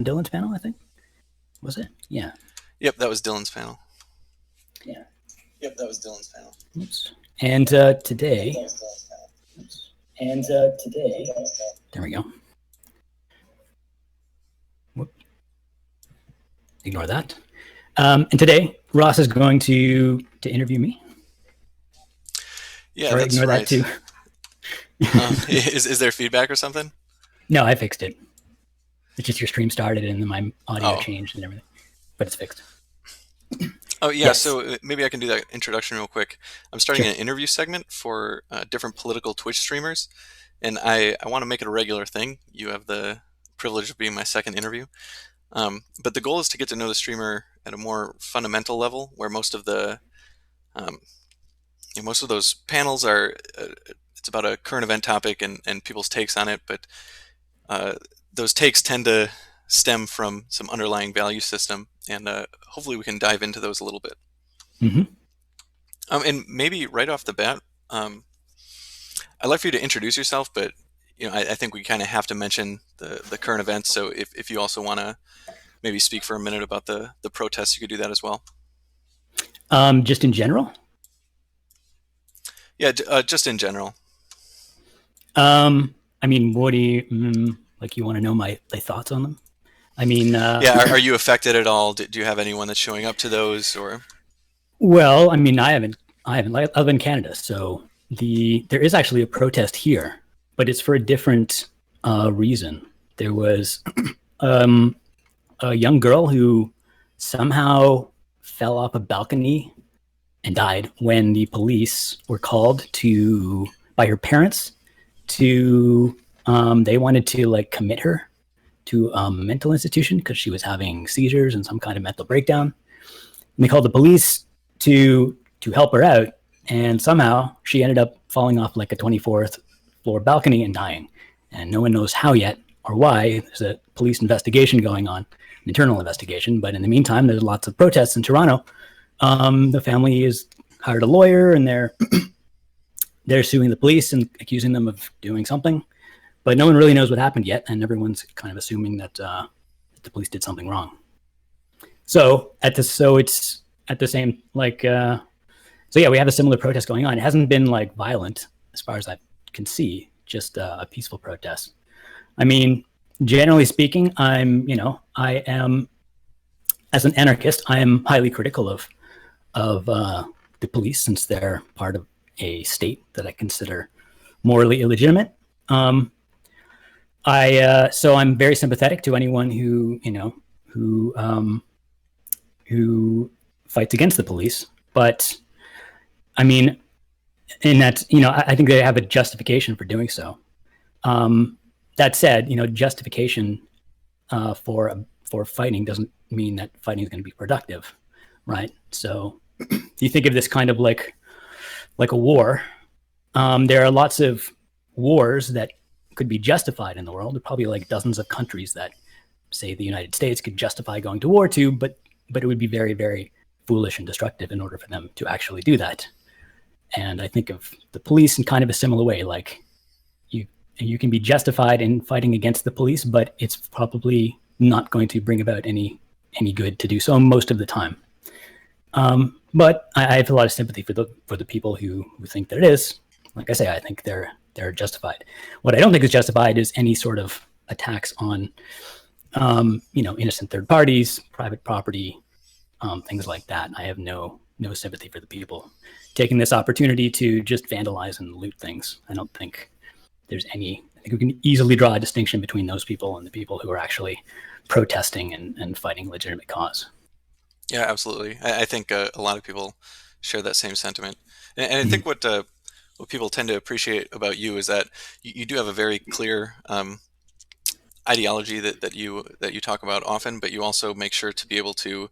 Dylan's panel, I think. Was it? Yeah. Yep, that was Dylan's panel. Yeah. Yep, that was Dylan's panel. Oops. And today, there we go. Whoop. Ignore that. And today, Ross is going to interview me. Yeah, Sorry, that's ignore right. that too. Is there feedback or something? No, I fixed it. It's just your stream started and then my audio changed and everything, but it's fixed. Oh, yeah, Yes. so maybe I can do that introduction real quick. I'm starting an interview segment for different political Twitch streamers, and I want to make it a regular thing. You have the privilege of being my second interview. But the goal is to get to know the streamer at a more fundamental level, where most of the most of those panels are it's about a current event topic and people's takes on it, but those takes tend to stem from some underlying value system, and hopefully we can dive into those a little bit. Mm-hmm. And maybe right off the bat, I'd like for you to introduce yourself, but I think we kind of have to mention the current events. So if you also want to maybe speak for a minute about the protests, you could do that as well. Just in general? Yeah, just in general. I mean, what do you like? You want to know my thoughts on them? I mean, yeah. Are you affected at all? Do you have anyone that's showing up to those, or? Well, I mean, I haven't. I live in Canada, so there is actually a protest here, but it's for a different reason. There was a young girl who somehow fell off a balcony and died when the police were called by her parents to they wanted to like commit her to a mental institution because she was having seizures and some kind of mental breakdown. And they called the police to help her out, and somehow she ended up falling off like a 24th floor balcony and dying. And no one knows how yet or why. There's a police investigation going on, an internal investigation. But in the meantime, there's lots of protests in Toronto. The family has hired a lawyer, and they're suing the police and accusing them of doing something. But no one really knows what happened yet, and everyone's kind of assuming that the police did something wrong. So it's at the same so yeah, we have a similar protest going on. It hasn't been like violent as far as I can see, just a peaceful protest. I mean, generally speaking, I am, as an anarchist, I am highly critical of the police, since they're part of a state that I consider morally illegitimate. So I'm very sympathetic to anyone who fights against the police. But I mean, in that, I think they have a justification for doing so. That said, justification for fighting doesn't mean that fighting is going to be productive, right? So you think of this kind of like a war. There are lots of wars that could be justified in the world. There are probably like dozens of countries that, say, the United States could justify going to war to, but it would be very, very foolish and destructive in order for them to actually do that. And I think of the police in kind of a similar way. Like you can be justified in fighting against the police, but it's probably not going to bring about any good to do so most of the time. But I have a lot of sympathy for the people who think that it is. Like I say, I think they're justified. What I don't think is justified is any sort of attacks on innocent third parties, private property, things like that. I have no sympathy for the people taking this opportunity to just vandalize and loot things. I don't think there's any. I think we can easily draw a distinction between those people and the people who are actually protesting and fighting a legitimate cause. Yeah, absolutely. I think a lot of people share that same sentiment, and I think what people tend to appreciate about you is that you do have a very clear ideology that you talk about often, but you also make sure to be able to,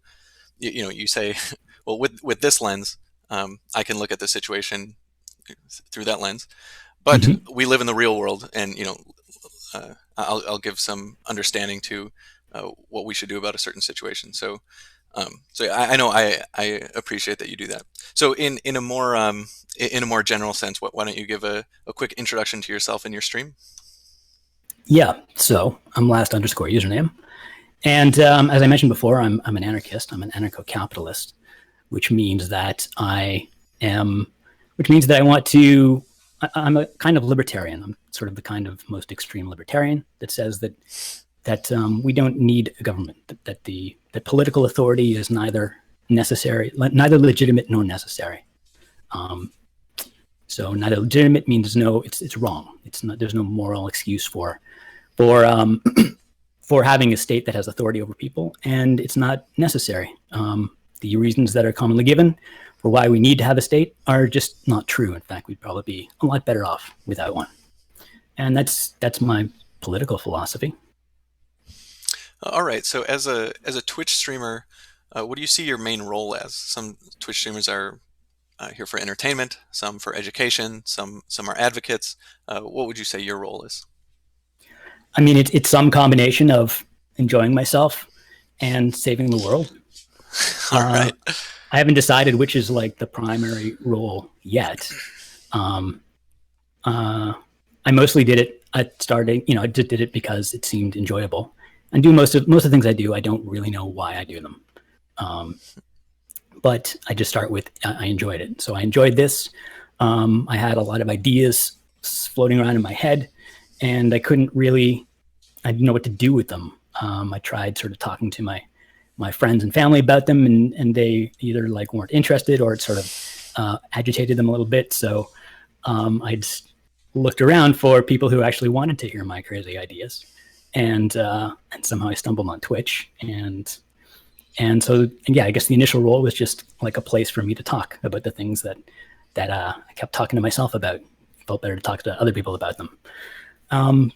you say, well, with this lens, I can look at the situation through that lens, but we live in the real world, and I'll give some understanding to what we should do about a certain situation. So I know I appreciate that you do that. So in a more general sense, why don't you give a quick introduction to yourself and your stream? Yeah. So I'm last_username, And as I mentioned before, I'm an anarchist. I'm an anarcho-capitalist, which means that am, which means that I want to. I'm a kind of libertarian. I'm sort of the kind of most extreme libertarian that says that we don't need a government. That political authority is neither necessary, neither legitimate nor necessary. Um, so neither legitimate means no. It's wrong. It's not. There's no moral excuse for for having a state that has authority over people, and it's not necessary. The reasons that are commonly given for why we need to have a state are just not true. In fact, we'd probably be a lot better off without one. And that's my political philosophy. All right. So as a Twitch streamer, what do you see your main role as? Some Twitch streamers are here for entertainment, some for education, some are advocates. What would you say your role is? I mean, it's some combination of enjoying myself and saving the world. All right. I haven't decided which is like the primary role yet. Um, I mostly did it at starting, I just did it because it seemed enjoyable. And do most of the things I do, I don't really know why I do them. But I just start with I enjoyed it. So I enjoyed this. I had a lot of ideas floating around in my head, and I didn't know what to do with them. I tried sort of talking to my friends and family about them, and they either like weren't interested or it sort of agitated them a little bit. So I just looked around for people who actually wanted to hear my crazy ideas, and somehow I stumbled on Twitch, and so yeah, I guess the initial role was just like a place for me to talk about the things that I kept talking to myself about. It felt better to talk to other people about them.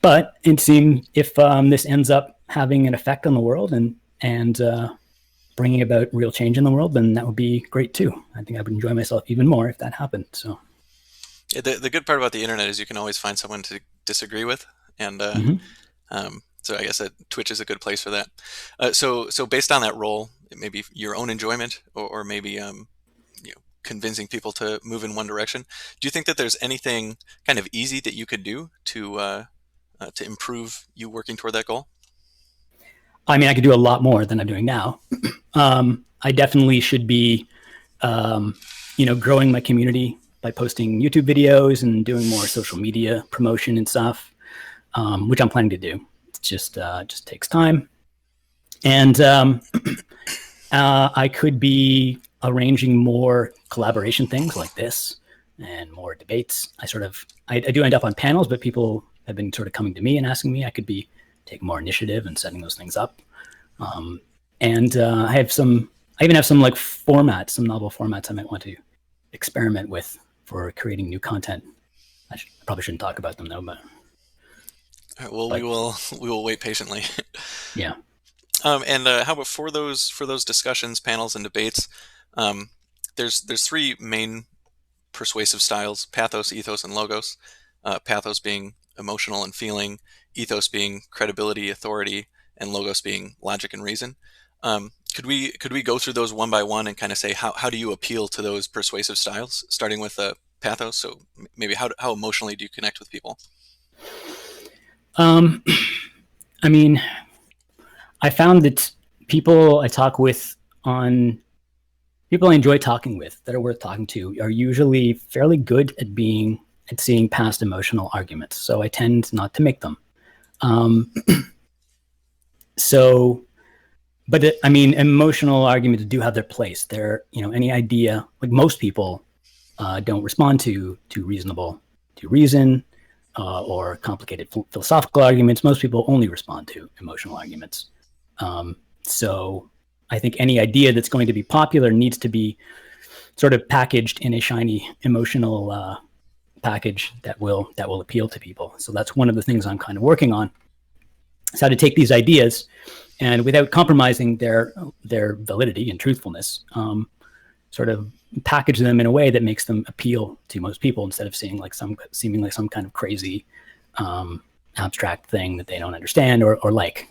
But it seemed if this ends up having an effect on the world and bringing about real change in the world, then that would be great too. I think I would enjoy myself even more if that happened. So Yeah, the good part about the internet is you can always find someone to disagree with, and so I guess that Twitch is a good place for that. So based on that role, maybe your own enjoyment, or maybe convincing people to move in one direction. Do you think that there's anything kind of easy that you could do to improve you working toward that goal? I mean, I could do a lot more than I'm doing now. I definitely should be, growing my community by posting YouTube videos and doing more social media promotion and stuff, which I'm planning to do. It just takes time, and I could be arranging more collaboration things like this and more debates. I do end up on panels, but people have been sort of coming to me and asking me. I could be taking more initiative and setting those things up. And I even have some like formats, some novel formats I might want to experiment with for creating new content. I probably shouldn't talk about them though, but. All right, well, we will wait patiently. Yeah. And how about for those discussions, panels, and debates? There's three main persuasive styles: pathos, ethos, and logos. Pathos being emotional and feeling, ethos being credibility, authority, and logos being logic and reason. Could we go through those one by one and kind of say how do you appeal to those persuasive styles, starting with pathos? So maybe how emotionally do you connect with people? I mean, I found that people I enjoy talking with that are worth talking to are usually fairly good at seeing past emotional arguments. So I tend not to make them. Emotional arguments do have their place. Any idea, like most people don't respond to reason, or complicated philosophical arguments. Most people only respond to emotional arguments. So I think any idea that's going to be popular needs to be sort of packaged in a shiny emotional package that will appeal to people. So that's one of the things I'm kind of working on. Is how to take these ideas and without compromising their validity and truthfulness, sort of package them in a way that makes them appeal to most people instead of seeming like some kind of crazy abstract thing that they don't understand or like.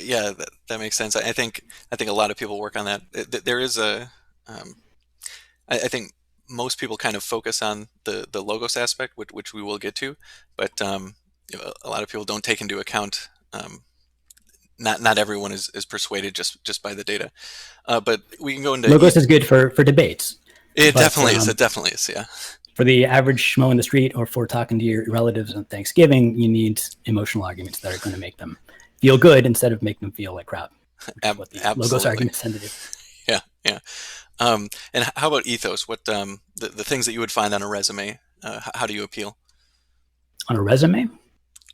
Yeah, that makes sense. I think a lot of people work on that. There is I think most people kind of focus on the logos aspect, which we will get to, but a lot of people don't take into account not everyone is persuaded just by the data. But we can go into Logos is good for debates. It but, definitely is. It definitely is. Yeah. For the average schmo in the street, or for talking to your relatives on Thanksgiving, you need emotional arguments that are going to make them feel good instead of make them feel like crap. What the Logos arguments tend to do. Yeah, yeah. And how about ethos? What the things that you would find on a resume? How do you appeal? On a resume?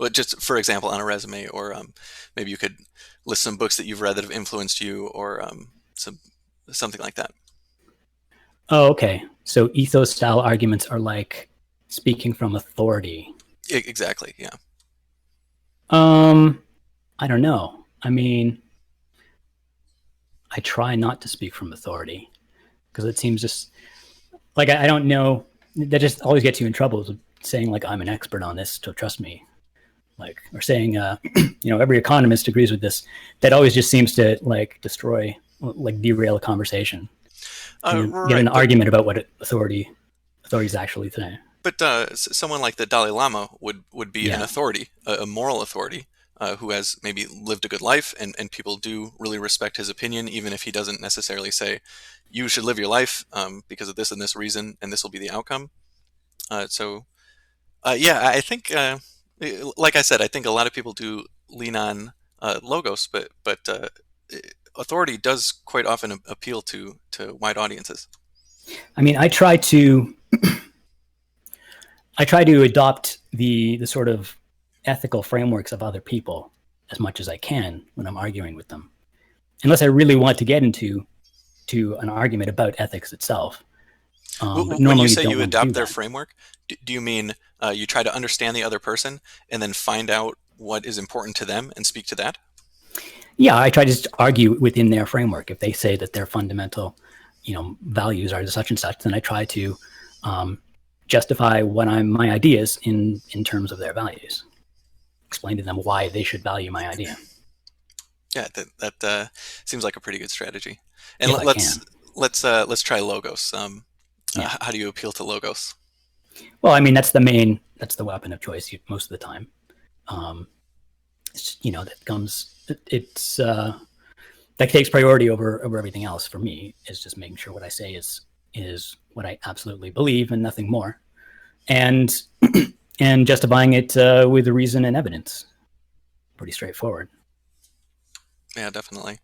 Well, just for example, on a resume, or maybe you could list some books that you've read that have influenced you, or something like that. Oh, okay. So ethos style arguments are like speaking from authority. Exactly. Yeah. I don't know. I mean, I try not to speak from authority because it seems just like I don't know. That just always gets you in trouble with saying like I'm an expert on this, so trust me. Like, or saying, every economist agrees with this. That always just seems to like destroy, like derail a conversation. Right, get an argument about what authorities actually say. But someone like the Dalai Lama would be an authority, a moral authority, who has maybe lived a good life, and people do really respect his opinion, even if he doesn't necessarily say, you should live your life because of this and this reason, and this will be the outcome. I think, like I said, I think a lot of people do lean on logos, but authority does quite often appeal to wide audiences. I mean, I try to adopt the sort of ethical frameworks of other people as much as I can when I'm arguing with them, unless I really want to get into an argument about ethics itself. When you say you adopt their framework, do you mean you try to understand the other person and then find out what is important to them and speak to that? Yeah, I try to just argue within their framework. If they say that their fundamental, values are such and such, then I try to justify my ideas in terms of their values. Explain to them why they should value my idea. Yeah, that seems like a pretty good strategy. And let's try logos. How do you appeal to logos? Well, I mean, that's the weapon of choice most of the time. That takes priority over everything else for me. Is just making sure what I say is what I absolutely believe and nothing more, and and justifying it with reason and evidence. Pretty straightforward. Yeah, definitely.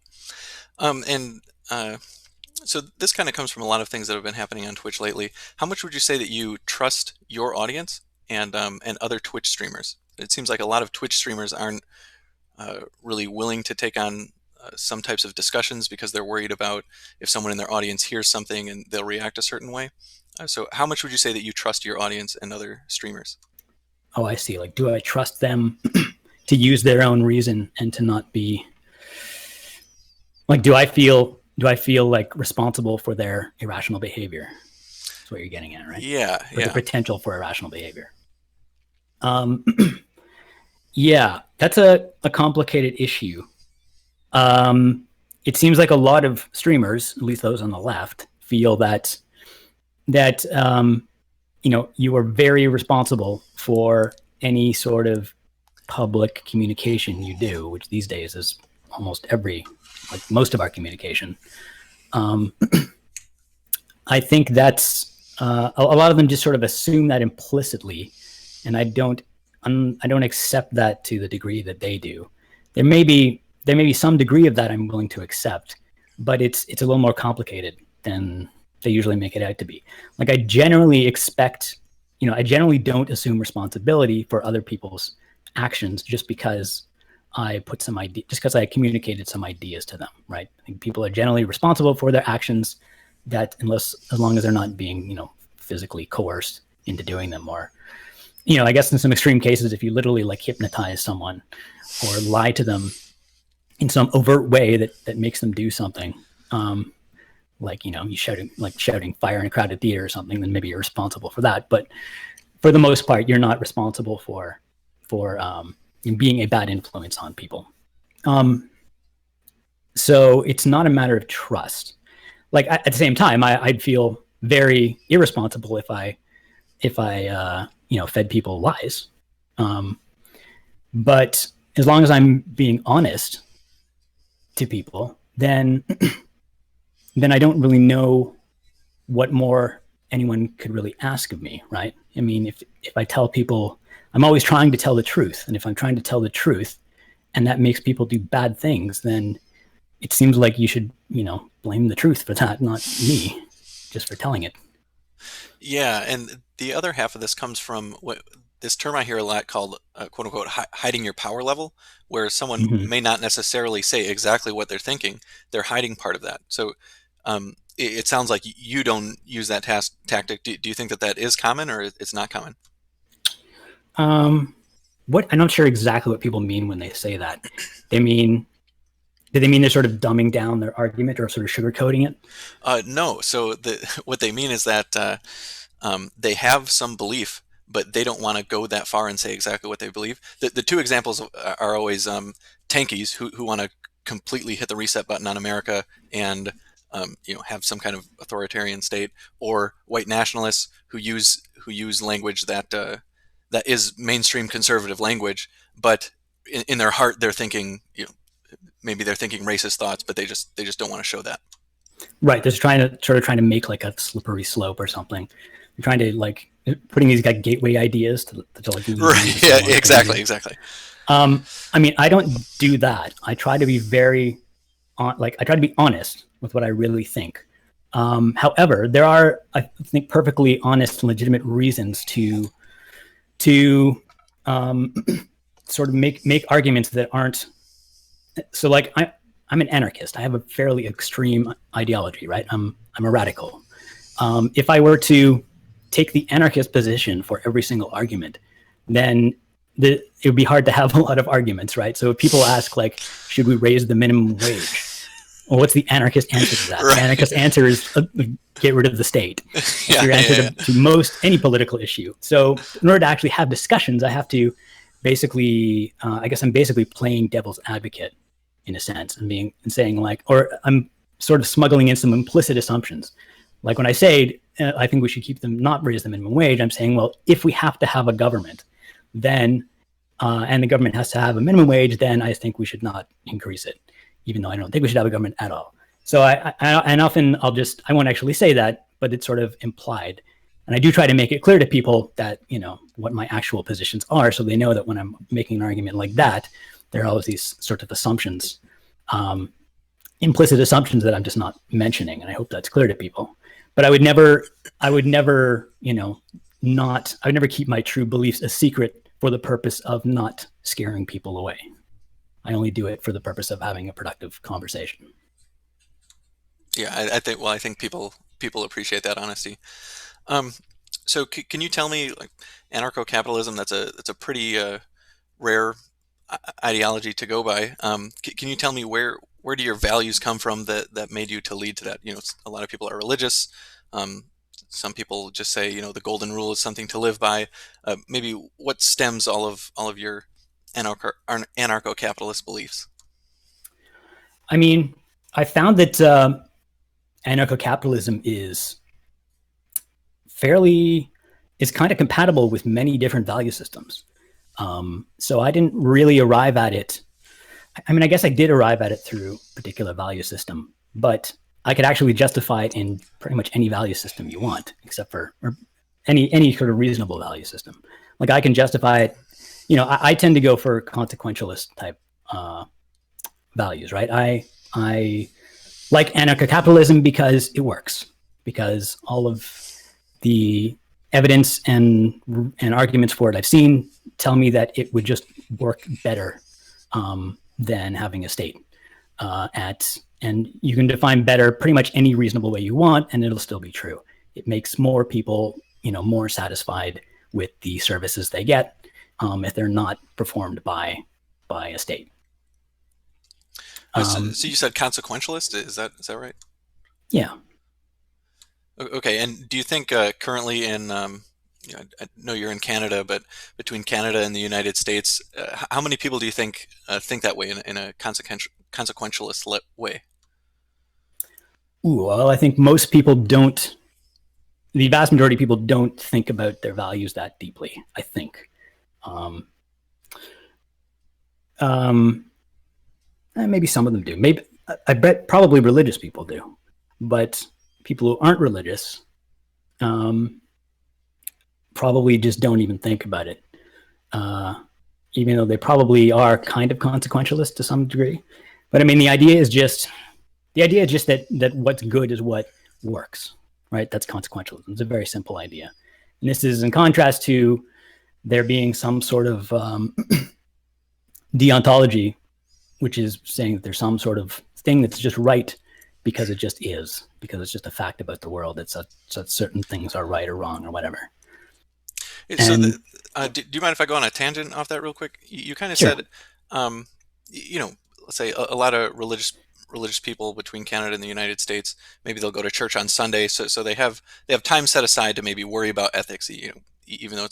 So this kind of comes from a lot of things that have been happening on Twitch lately. How much would you say that you trust your audience and other Twitch streamers? It seems like a lot of Twitch streamers aren't really willing to take on some types of discussions because they're worried about if someone in their audience hears something and they'll react a certain way. So how much would you say that you trust your audience and other streamers? Oh, I see. Like, do I trust them to use their own reason and to not be like, do I feel like responsible for their irrational behavior? That's what you're getting at, right? Yeah. The potential for irrational behavior. Yeah, that's a complicated issue. It seems like a lot of streamers, at least those on the left, feel that you are very responsible for any sort of public communication you do, which these days is almost most of our communication. I think that's a lot of them just sort of assume that implicitly, and I don't accept that to the degree that they do. There may be some degree of that I'm willing to accept, but it's a little more complicated than they usually make it out to be. Like, I generally don't assume responsibility for other people's actions just because I communicated some ideas to them, right? I think people are generally responsible for their actions, as long as they're not being, physically coerced into doing them, or, I guess in some extreme cases, if you literally like hypnotize someone or lie to them in some overt way that makes them do something, you shouting fire in a crowded theater or something, then maybe you're responsible for that. But for the most part, you're not responsible for being a bad influence on people. So it's not a matter of trust. Like, at the same time, I'd feel very irresponsible if I fed people lies. But as long as I'm being honest to people, then then I don't really know what more anyone could really ask of me, right? I mean, if I tell people, I'm always trying to tell the truth, and if I'm trying to tell the truth, and that makes people do bad things, then it seems like you should, blame the truth for that, not me, just for telling it. Yeah, and the other half of this comes from this term I hear a lot called "quote unquote" hiding your power level, where someone Hmm. may not necessarily say exactly what they're thinking; they're hiding part of that. So it sounds like you don't use that tactic. Do you think that that is common, or it's not common? Um, what I'm not sure exactly what people mean when they say that. They mean, do they mean they're sort of dumbing down their argument or sort of sugarcoating it? No. So what they mean is that they have some belief, but they don't want to go that far and say exactly what they believe. The two examples are always tankies who want to completely hit the reset button on America and have some kind of authoritarian state, or white nationalists who use language that is mainstream conservative language, but in their heart they're thinking maybe they're thinking racist thoughts, but they just don't want to show that. Right. They're trying to make like a slippery slope or something. They're trying to like putting these like gateway ideas to like lead you to Right. Yeah. somewhere. Exactly. Exactly. I mean, I don't do that. I try to be I try to be honest with what I really think. However, there are, I think, perfectly honest and legitimate reasons to um, sort of make arguments that aren't so. Like I'm an anarchist. I have a fairly extreme ideology, right? I'm a radical. If I were to take the anarchist position for every single argument, then it would be hard to have a lot of arguments, right? So if people ask, like, should we raise the minimum wage? Well, what's the anarchist answer to that? Right. The anarchist answer is get rid of the state. Yeah, It's your yeah, answer yeah. to most any political issue. So in order to actually have discussions, I have to basically, I guess I'm basically playing devil's advocate in a sense, and saying like, or I'm sort of smuggling in some implicit assumptions. Like when I say I think we should not raise the minimum wage, I'm saying, well, if we have to have a government, then and the government has to have a minimum wage, then I think we should not increase it, even though I don't think we should have a government at all. So and often I won't actually say that, but it's sort of implied. And I do try to make it clear to people that, what my actual positions are, so they know that when I'm making an argument like that, there are always these sort of assumptions, implicit assumptions that I'm just not mentioning. And I hope that's clear to people. But I would never, I would never keep my true beliefs a secret for the purpose of not scaring people away. I only do it for the purpose of having a productive conversation. Yeah, I think people appreciate that honesty. Um, so can you tell me, like, anarcho-capitalism? That's a pretty rare ideology to go by. Can you tell me where do your values come from that made you to lead to that? A lot of people are religious. Um, some people just say, the golden rule is something to live by. Maybe what stems all of your anarcho-capitalist beliefs? I mean, I found that anarcho-capitalism fairly is kind of compatible with many different value systems. So I didn't really arrive at it. I mean, I guess I did arrive at it through a particular value system, but I could actually justify it in pretty much any value system you want, except for or any sort of reasonable value system. Like I can justify it. I tend to go for consequentialist type values, right? I like anarcho-capitalism because it works, because all of the evidence and arguments for it I've seen tell me that it would just work better than having a state. And you can define better pretty much any reasonable way you want, and it'll still be true. It makes more people, more satisfied with the services they get if they're not performed by a state. So you said consequentialist. Is that right? Yeah. Okay. And do you think currently I know you're in Canada, but between Canada and the United States, how many people do you think that way in a consequentialist way? Ooh, well, I think most people don't. The vast majority of people don't think about their values that deeply, I think. Um, um, maybe some of them do. Maybe I bet probably religious people do, but people who aren't religious probably just don't even think about it, even though they probably are kind of consequentialist to some degree. But I mean, the idea is just that what's good is what works, right? That's consequentialism. It's a very simple idea, and this is in contrast to there being some sort of deontology, which is saying that there's some sort of thing that's just right because it just is, because it's just a fact about the world that certain things are right or wrong or whatever. So, do you mind if I go on a tangent off that real quick? You kind of Sure. said, let's say a lot of religious people between Canada and the United States, maybe they'll go to church on Sunday, so they have time set aside to maybe worry about ethics, even though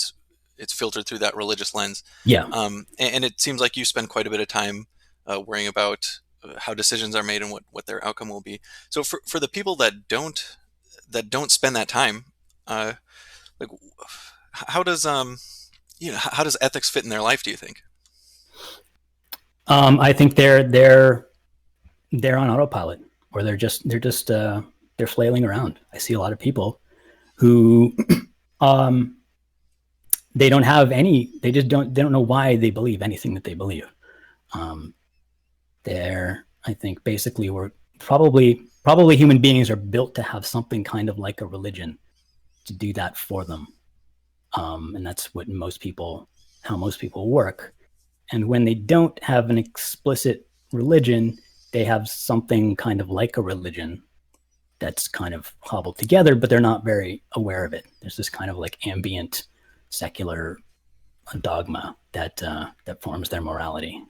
it's filtered through that religious lens. Yeah. And it seems like you spend quite a bit of time worrying about how decisions are made and what their outcome will be. So for the people that don't spend that time, like how does how does ethics fit in their life, do you think? I think they're on autopilot, or they're flailing around. I see a lot of people who they don't have any. They don't know why they believe anything that they believe. I think basically we're probably human beings are built to have something kind of like a religion to do that for them, and that's what how most people work. And when they don't have an explicit religion, they have something kind of like a religion that's kind of hobbled together, but they're not very aware of it. There's this kind of like ambient secular dogma that forms their morality.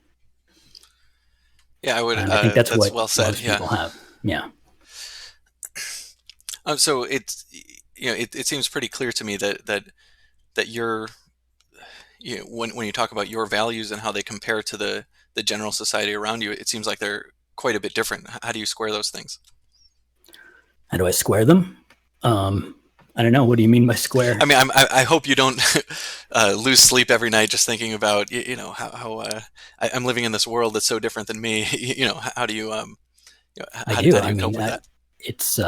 Yeah, I would. I think that's what well said. most people have. Yeah. So it seems pretty clear to me that you're, when you talk about your values and how they compare to the general society around you, it seems like they're quite a bit different. How do you square those things? How do I square them? I don't know. What do you mean by square? I mean, I hope you don't lose sleep every night just thinking about how I'm living in this world that's so different than me. How do you I do. how do you cope with that? It's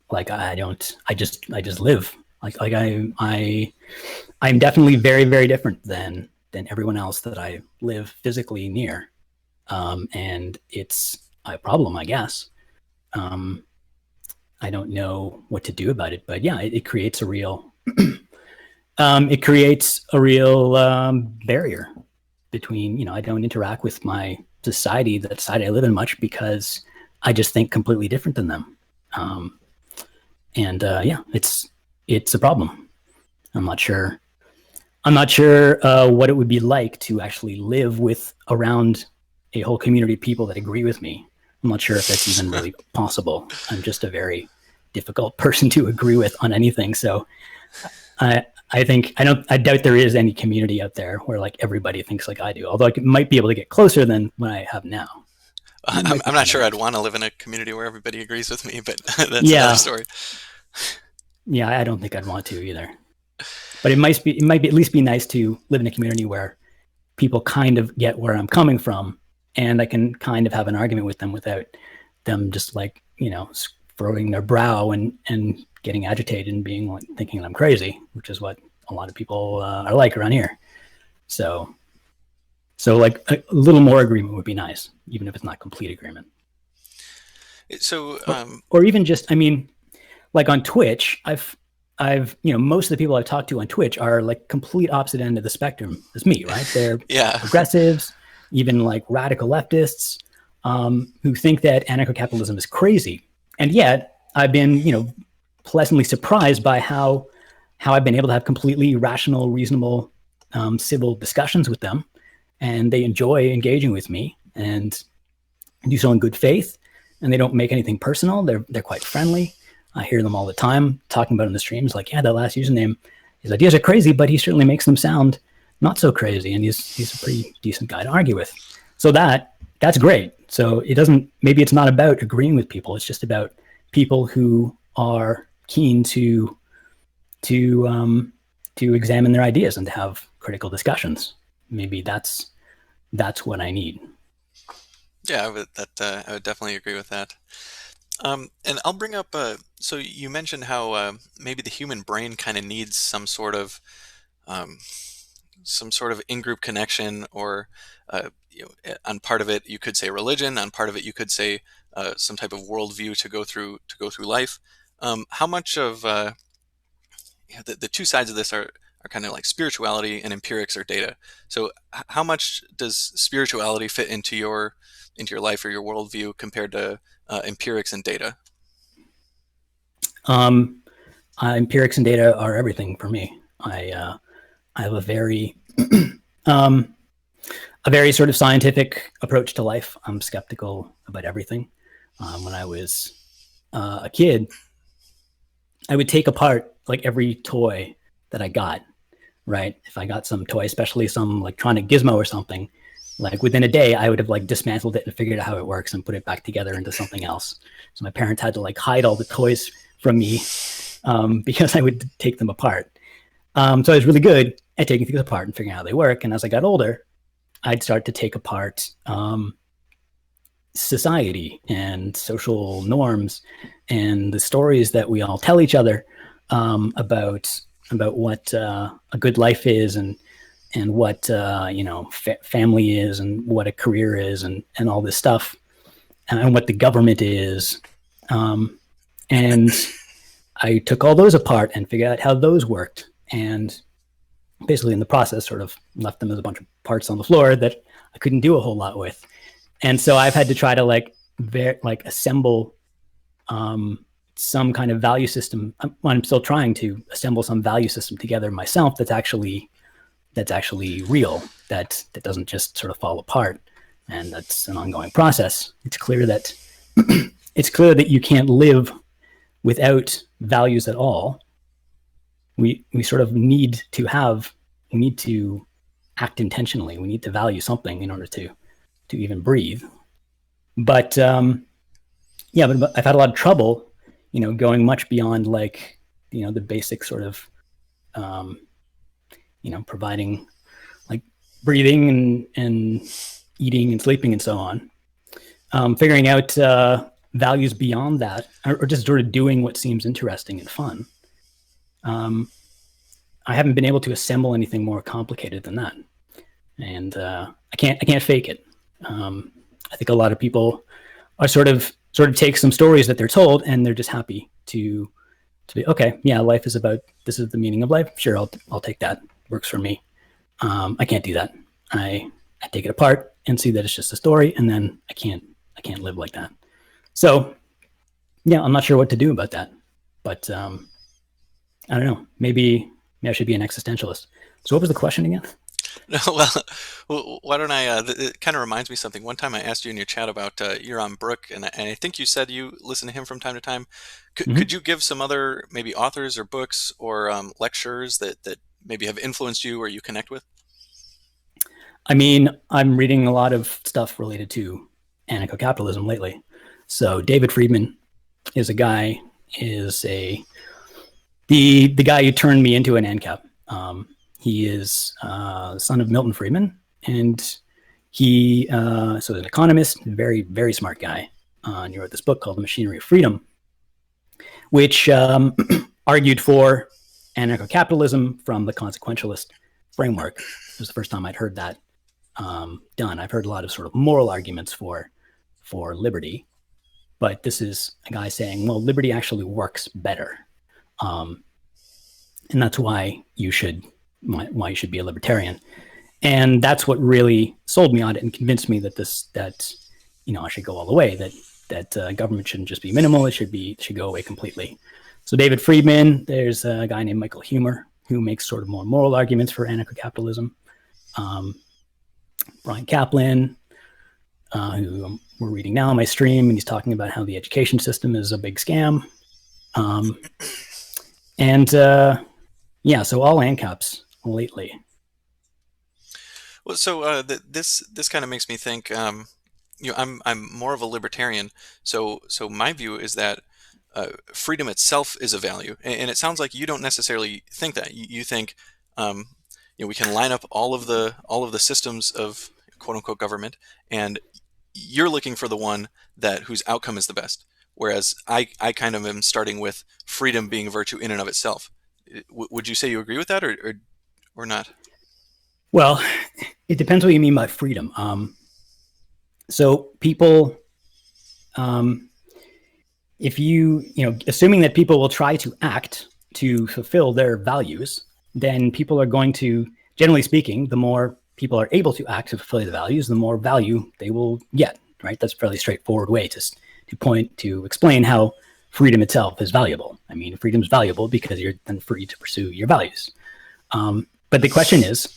like I don't. I just live. I'm definitely very, very different than everyone else that I live physically near, and it's a problem, I guess. I don't know what to do about it, but yeah, it creates a real barrier between, I don't interact with my society, the society I live in, much because I just think completely different than them. Yeah, it's a problem. I'm not sure what it would be like to actually live around a whole community of people that agree with me. I'm not sure if that's even really possible. I'm just a very difficult person to agree with on anything. So I doubt there is any community out there where like everybody thinks like I do, although I might be able to get closer than what I have now. I'm not sure I'd want to live in a community where everybody agrees with me, but that's another story. Yeah, I don't think I'd want to either. But it might be at least be nice to live in a community where people kind of get where I'm coming from, and I can kind of have an argument with them without them just like, furrowing their brow and getting agitated and being like thinking I'm crazy, which is what a lot of people are like around here. So like a little more agreement would be nice, even if it's not complete agreement. So, or even just, I mean, like on Twitch, I've most of the people I've talked to on Twitch are like complete opposite end of the spectrum as me, right? They're progressives, even like radical leftists, who think that anarcho-capitalism is crazy. And yet I've been, pleasantly surprised by how I've been able to have completely rational, reasonable, civil discussions with them. And they enjoy engaging with me and do so in good faith. And they don't make anything personal. They're quite friendly. I hear them all the time talking about in the streams, like, yeah, that last username, his ideas are crazy, but he certainly makes them sound not so crazy. And he's a pretty decent guy to argue with. So that's great. So maybe it's not about agreeing with people. It's just about people who are keen to examine their ideas and to have critical discussions. Maybe that's what I need. Yeah, I would definitely agree with that. And I'll bring up. So you mentioned how maybe the human brain kind of needs um, some sort of in-group connection, or on part of it you could say religion, on part of it you could say some type of worldview to go through life. How much of the two sides of this are kind of like spirituality and empirics or data. So how much does spirituality fit into your life or your worldview compared to empirics and data? Um, Empirics and data are everything for me. I have um, a very sort of scientific approach to life. I'm skeptical about everything. When I was a kid, I would take apart like every toy that I got. Right, if I got some toy, especially some electronic gizmo or something, like within a day, I would have like dismantled it and figured out how it works and put it back together into something else. So my parents had to like hide all the toys from me because I would take them apart. So I was really good at taking things apart and figuring out how they work. And as I got older, I'd start to take apart society and social norms and the stories that we all tell each other about what a good life is and what family is and what a career is and all this stuff and what the government is. And I took all those apart and figured out how those worked, and basically in the process sort of left them as a bunch of parts on the floor that I couldn't do a whole lot with. And so I've had to try to assemble some kind of value system. I'm still trying to assemble some value system together myself that's actually real, that doesn't just sort of fall apart. And that's an ongoing process. It's clear that you can't live without values at all. We sort of need to act intentionally. We need to value something in order to even breathe. But but I've had a lot of trouble, going much beyond the basic sort of providing like breathing and eating and sleeping and so on. Figuring out values beyond that, or just sort of doing what seems interesting and fun. I haven't been able to assemble anything more complicated than that, and I can't fake it. I think a lot of people are sort of take some stories that they're told, and they're just happy to be okay. Yeah, life is about this is the meaning of life. Sure, I'll take that. Works for me. I can't do that. I take it apart and see that it's just a story, and then I can't live like that. So yeah, I'm not sure what to do about that, but I don't know. Maybe I should be an existentialist. So what was the question again? No, why don't I? It kind of reminds me of something. One time I asked you in your chat about Euron Brook, and I think you said you listen to him from time to time. Could Mm-hmm. you give some other maybe authors or books or lectures that maybe have influenced you or you connect with? I mean, I'm reading a lot of stuff related to anarcho-capitalism lately. So David Friedman is a guy is a the guy who turned me into an ANCAP. He is the son of Milton Friedman, and he so an economist, very very smart guy. And he wrote this book called The Machinery of Freedom, which argued for anarcho-capitalism from the consequentialist framework. It was the first time I'd heard that done. I've heard a lot of sort of moral arguments for liberty, but this is a guy saying, well, liberty actually works better, um, and that's why you should be a libertarian. And that's what really sold me on it and convinced me that I should go all the way. That government shouldn't just be minimal; it should go away completely. So David Friedman, there's a guy named Michael Huemer who makes sort of more moral arguments for anarcho-capitalism. Brian Kaplan, who we're reading now on my stream, and he's talking about how the education system is a big scam. And so all ANCAPs lately. Well, so this kind of makes me think. I'm more of a libertarian, so my view is that freedom itself is a value, and it sounds like you don't necessarily think that. You think we can line up all of the systems of quote unquote government, and you're looking for the one that whose outcome is the best, whereas I kind of am starting with freedom being a virtue in and of itself. Would you say you agree with that, or not? Well, it depends what you mean by freedom. So people, um, if assuming that people will try to act to fulfill their values, then people are going to, generally speaking, the more people are able to act to fulfill the values, the more value they will get, right? That's a fairly straightforward way to explain how freedom itself is valuable. I mean, freedom is valuable because you're then free to pursue your values. But the question is,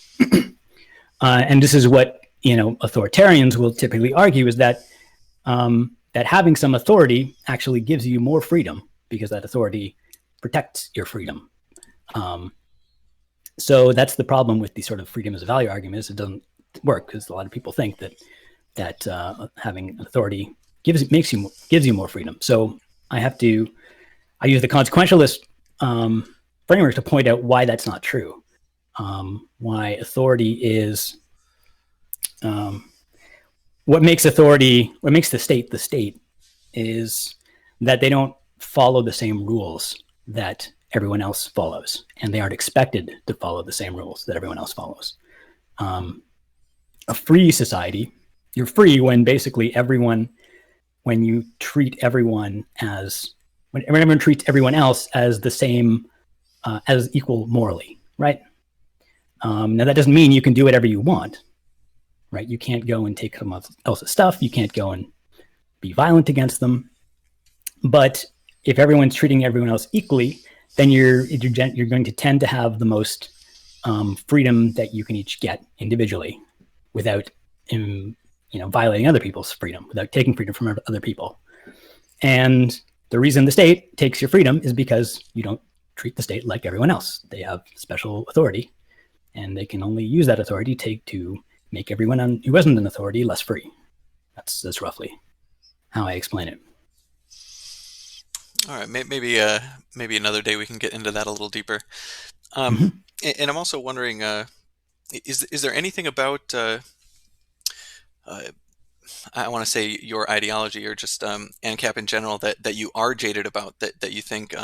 and this is what authoritarians will typically argue, is that that having some authority actually gives you more freedom because that authority protects your freedom. So that's the problem with the sort of freedom as a value argument, is it doesn't work because a lot of people think that having authority gives you more freedom. So I use the consequentialist framework to point out why that's not true. Why authority is what makes the state is that they don't follow the same rules that everyone else follows, and they aren't expected to follow the same rules that everyone else follows. A free society, you're free when basically when you treat everyone when everyone treats everyone else as the same, as equal morally, right? Now that doesn't mean you can do whatever you want, right? You can't go and take someone else's stuff. You can't go and be violent against them. But if everyone's treating everyone else equally, then you're going to tend to have the most freedom that you can each get individually, without violating other people's freedom, without taking freedom from other people. And the reason the state takes your freedom is because you don't treat the state like everyone else. They have special authority, and they can only use that authority to make everyone who wasn't an authority less free. That's roughly how I explain it. All right, maybe another day we can get into that a little deeper. And I'm also wondering, is there anything about I want to say your ideology, or just ANCAP in general, that you are jaded about, that you think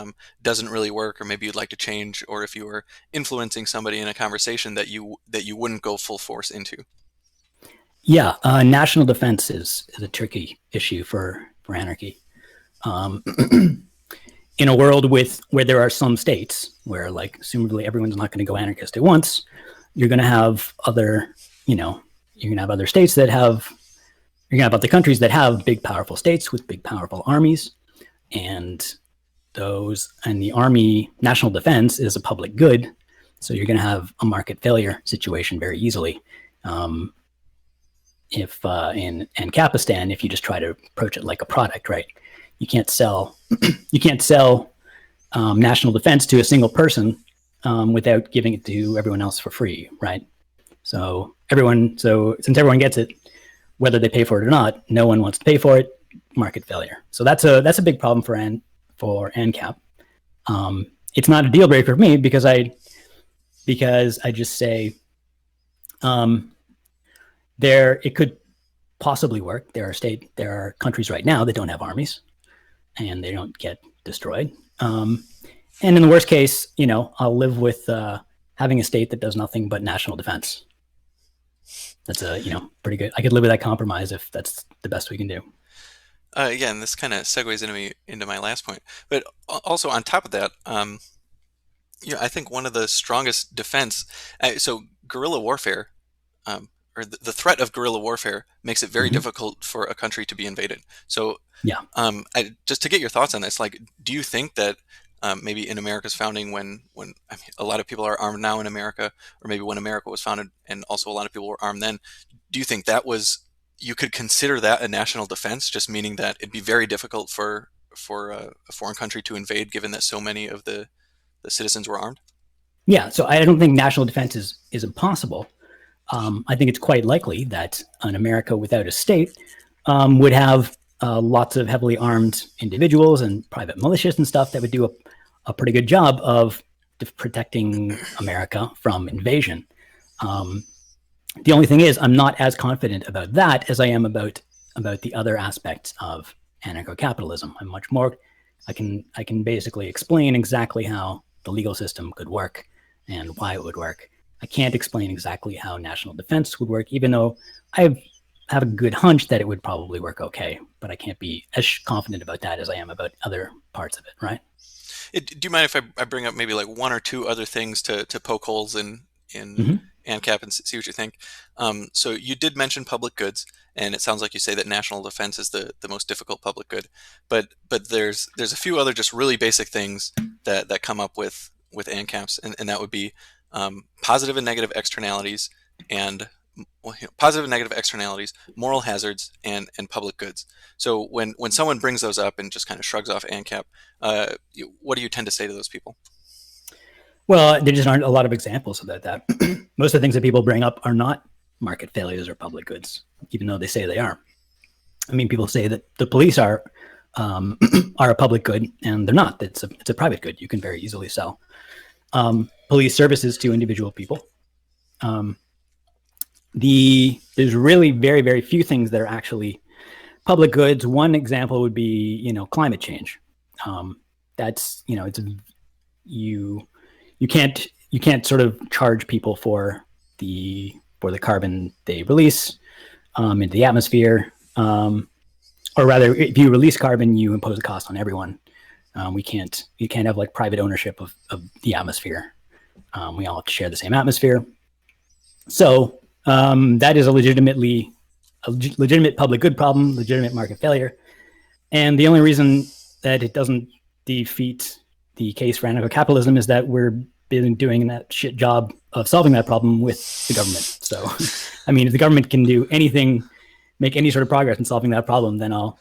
doesn't really work, or maybe you'd like to change, or if you were influencing somebody in a conversation that you wouldn't go full force into? Yeah, national defense is a tricky issue for anarchy. In a world where there are some states where, like, assumably everyone's not going to go anarchist at once, you're going to have other states that have, you're going to have other countries that have big, powerful states with big, powerful armies. And the army, national defense is a public good. So you're going to have a market failure situation very easily. If in Ancapistan, if you just try to approach it like a product, right? You can't sell national defense to a single person without giving it to everyone else for free, right? So since everyone gets it, whether they pay for it or not, no one wants to pay for it. Market failure. So that's a big problem for ANCAP. It's not a deal breaker for me because I just say it could possibly work. There are countries right now that don't have armies, and they don't get destroyed. And in the worst case, I'll live with having a state that does nothing but national defense. That's pretty good. I could live with that compromise if that's the best we can do. Yeah, and this kind of segues into my last point. But also on top of that, I think one of the strongest defense, so guerrilla warfare, or the threat of guerrilla warfare makes it very difficult for a country to be invaded. So yeah, just to get your thoughts on this, like, do you think that maybe in America's founding, when a lot of people are armed now in America, or maybe when America was founded and also a lot of people were armed then, do you think you could consider that a national defense, just meaning that it'd be very difficult for a foreign country to invade, given that so many of the citizens were armed? Yeah, so I don't think national defense is impossible. I think it's quite likely that an America without a state would have lots of heavily armed individuals and private militias and stuff that would do a pretty good job of protecting America from invasion. The only thing is, I'm not as confident about that as I am about about the other aspects of anarcho-capitalism. I'm much more. I can basically explain exactly how the legal system could work and why it would work. I can't explain exactly how national defense would work, even though I have a good hunch that it would probably work okay, but I can't be as confident about that as I am about other parts of it, right? Do you mind if I bring up maybe like one or two other things to poke holes in Mm-hmm. ANCAP and see what you think? So you did mention public goods, and it sounds like you say that national defense is the most difficult public good, but there's a few other just really basic things that come up with ANCAPs, and that would be positive and negative externalities and positive and negative externalities, moral hazards, and public goods. So when someone brings those up and just kind of shrugs off ANCAP, what do you tend to say to those people? Well, there just aren't a lot of examples of that. Most of the things that people bring up are not market failures or public goods, even though they say they are. I mean, people say that the police um, are a public good, and they're not. It's a private good. You can very easily sell police services to individual people. Um, there's really very few things that are actually public goods. One example would be climate change. That's it's you you can't sort of charge people for the carbon they release into the atmosphere. Or rather, if you release carbon, you impose a cost on everyone. You can't have like private ownership of the atmosphere. We all share the same atmosphere. So that is a legitimate public good problem, legitimate market failure. And the only reason that it doesn't defeat the case for anarcho-capitalism is that we're been doing that shit job of solving that problem with the government. So, I mean, if the government can do anything, make any sort of progress in solving that problem, then I'll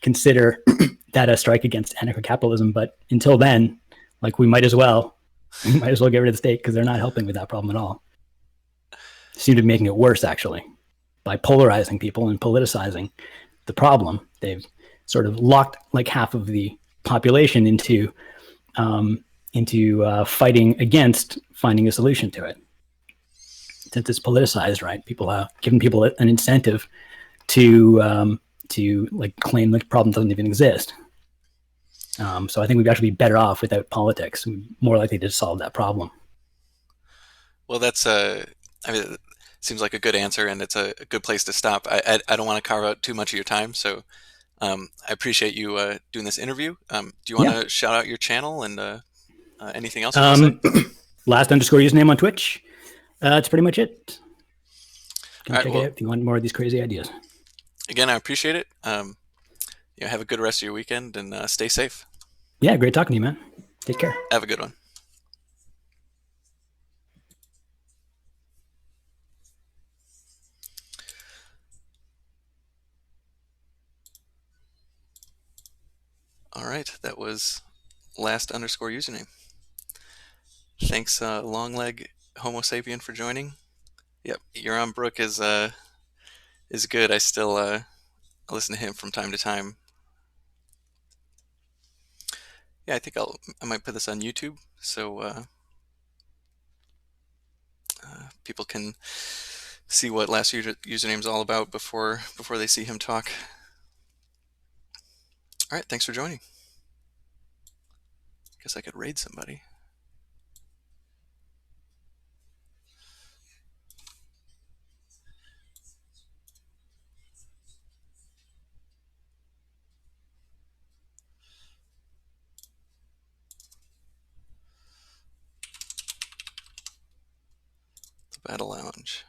consider that a strike against anarcho-capitalism. But until then, like we might as well get rid of the state because they're not helping with that problem at all. They seem to be making it worse actually by polarizing people and politicizing the problem. They've sort of locked like half of the population into fighting against finding a solution to it. Since it's politicized, right? People giving people an incentive to like claim the problem doesn't even exist. So I think we'd actually be better off without politics. We're more likely to solve that problem. Well, that's I mean, it seems like a good answer, and it's a good place to stop. I don't want to carve out too much of your time, so I appreciate you doing this interview. Do you want Yeah. to shout out your channel and anything else you want to say? Last underscore username on Twitch. That's pretty much it. All Come right. check it Well, out if you want more of these crazy ideas. again, I appreciate it. Have a good rest of your weekend and stay safe. Yeah, great talking to you, man. Take care. Have a good one. All right, that was last underscore username. Thanks, Longleg Homo sapien, for joining. Yep, Yoram Brook is good. I still listen to him from time to time. Yeah, I might put this on YouTube so people can see what last username is all about before they see him talk. All right, thanks for joining. Guess I could raid somebody. The Battle Lounge.